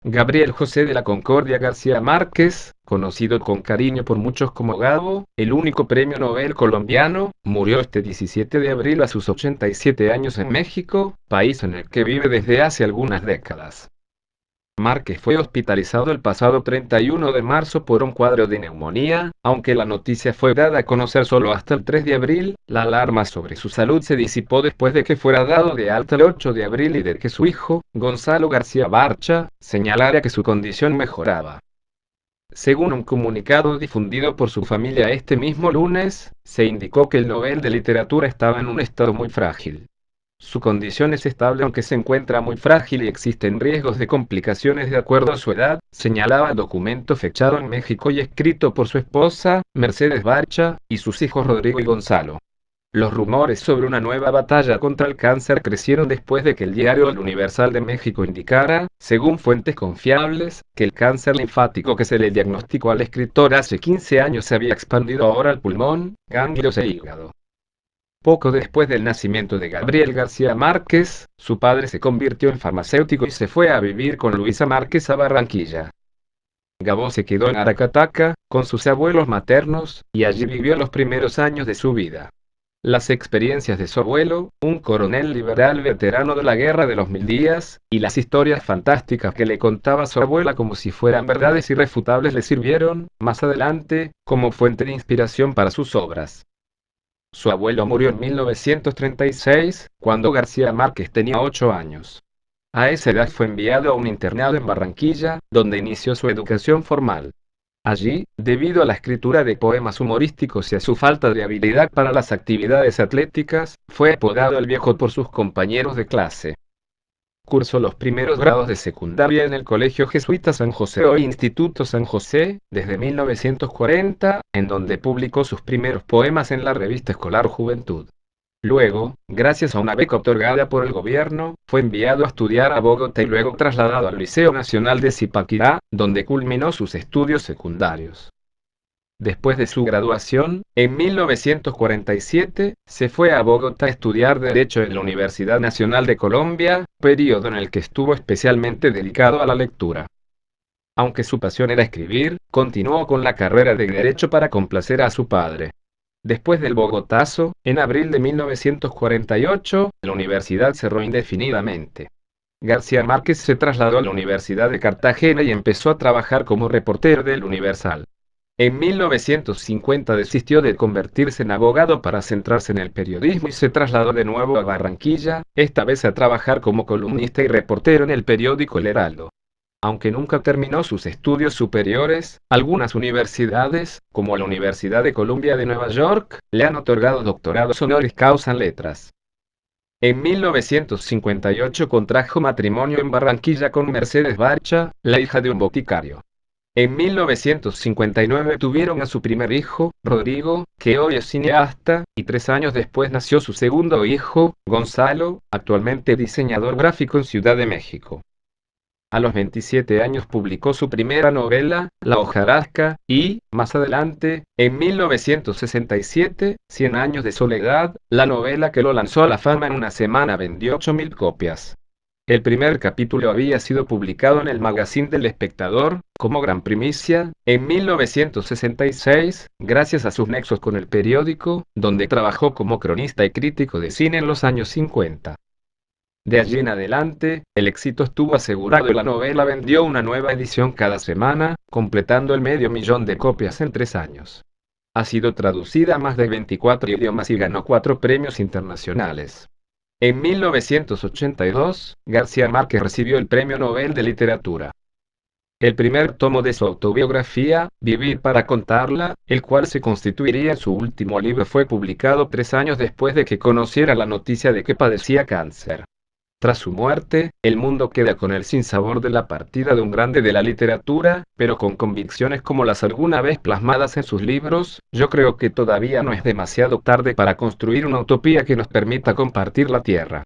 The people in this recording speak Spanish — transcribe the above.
Gabriel José de la Concordia García Márquez, conocido con cariño por muchos como Gabo, el único premio Nobel colombiano, murió este 17 de abril a sus 87 años en México, país en el que vive desde hace algunas décadas. Márquez fue hospitalizado el pasado 31 de marzo por un cuadro de neumonía, aunque la noticia fue dada a conocer solo hasta el 3 de abril. La alarma sobre su salud se disipó después de que fuera dado de alta el 8 de abril y de que su hijo, Gonzalo García Barcha, señalara que su condición mejoraba. Según un comunicado difundido por su familia este mismo lunes, se indicó que el Nobel de Literatura estaba en un estado muy frágil. Su condición es estable aunque se encuentra muy frágil y existen riesgos de complicaciones de acuerdo a su edad, señalaba el documento fechado en México y escrito por su esposa, Mercedes Barcha, y sus hijos Rodrigo y Gonzalo. Los rumores sobre una nueva batalla contra el cáncer crecieron después de que el diario El Universal de México indicara, según fuentes confiables, que el cáncer linfático que se le diagnosticó al escritor hace 15 años se había expandido ahora al pulmón, ganglios e hígado. Poco después del nacimiento de Gabriel García Márquez, su padre se convirtió en farmacéutico y se fue a vivir con Luisa Márquez a Barranquilla. Gabo se quedó en Aracataca, con sus abuelos maternos, y allí vivió los primeros años de su vida. Las experiencias de su abuelo, un coronel liberal veterano de la Guerra de los Mil Días, y las historias fantásticas que le contaba su abuela como si fueran verdades irrefutables le sirvieron, más adelante, como fuente de inspiración para sus obras. Su abuelo murió en 1936, cuando García Márquez tenía 8 años. A esa edad fue enviado a un internado en Barranquilla, donde inició su educación formal. Allí, debido a la escritura de poemas humorísticos y a su falta de habilidad para las actividades atléticas, fue apodado el Viejo por sus compañeros de clase. Cursó los primeros grados de secundaria en el Colegio Jesuita San José o Instituto San José, desde 1940, en donde publicó sus primeros poemas en la revista escolar Juventud. Luego, gracias a una beca otorgada por el gobierno, fue enviado a estudiar a Bogotá y luego trasladado al Liceo Nacional de Zipaquirá, donde culminó sus estudios secundarios. Después de su graduación, en 1947, se fue a Bogotá a estudiar Derecho en la Universidad Nacional de Colombia, periodo en el que estuvo especialmente dedicado a la lectura. Aunque su pasión era escribir, continuó con la carrera de Derecho para complacer a su padre. Después del Bogotazo, en abril de 1948, la universidad cerró indefinidamente. García Márquez se trasladó a la Universidad de Cartagena y empezó a trabajar como reportero del Universal. En 1950 desistió de convertirse en abogado para centrarse en el periodismo y se trasladó de nuevo a Barranquilla, esta vez a trabajar como columnista y reportero en el periódico El Heraldo. Aunque nunca terminó sus estudios superiores, algunas universidades, como la Universidad de Columbia de Nueva York, le han otorgado doctorados honoris causa en letras. En 1958 contrajo matrimonio en Barranquilla con Mercedes Barcha, la hija de un boticario. En 1959 tuvieron a su primer hijo, Rodrigo, que hoy es cineasta, y 3 años después nació su segundo hijo, Gonzalo, actualmente diseñador gráfico en Ciudad de México. A los 27 años publicó su primera novela, La hojarasca, y, más adelante, en 1967, Cien años de soledad, la novela que lo lanzó a la fama en una semana vendió 8.000 copias. El primer capítulo había sido publicado en el Magazine del Espectador, como gran primicia, en 1966, gracias a sus nexos con el periódico, donde trabajó como cronista y crítico de cine en los años 50. De allí en adelante, el éxito estuvo asegurado y la novela vendió una nueva edición cada semana, completando el 500.000 de copias en 3 años. Ha sido traducida a más de 24 idiomas y ganó 4 premios internacionales. En 1982, García Márquez recibió el Premio Nobel de Literatura. El primer tomo de su autobiografía, Vivir para contarla, el cual se constituiría en su último libro, fue publicado 3 años después de que conociera la noticia de que padecía cáncer. Tras su muerte, el mundo queda con el sinsabor de la partida de un grande de la literatura, pero con convicciones como las alguna vez plasmadas en sus libros. Yo creo que todavía no es demasiado tarde para construir una utopía que nos permita compartir la tierra.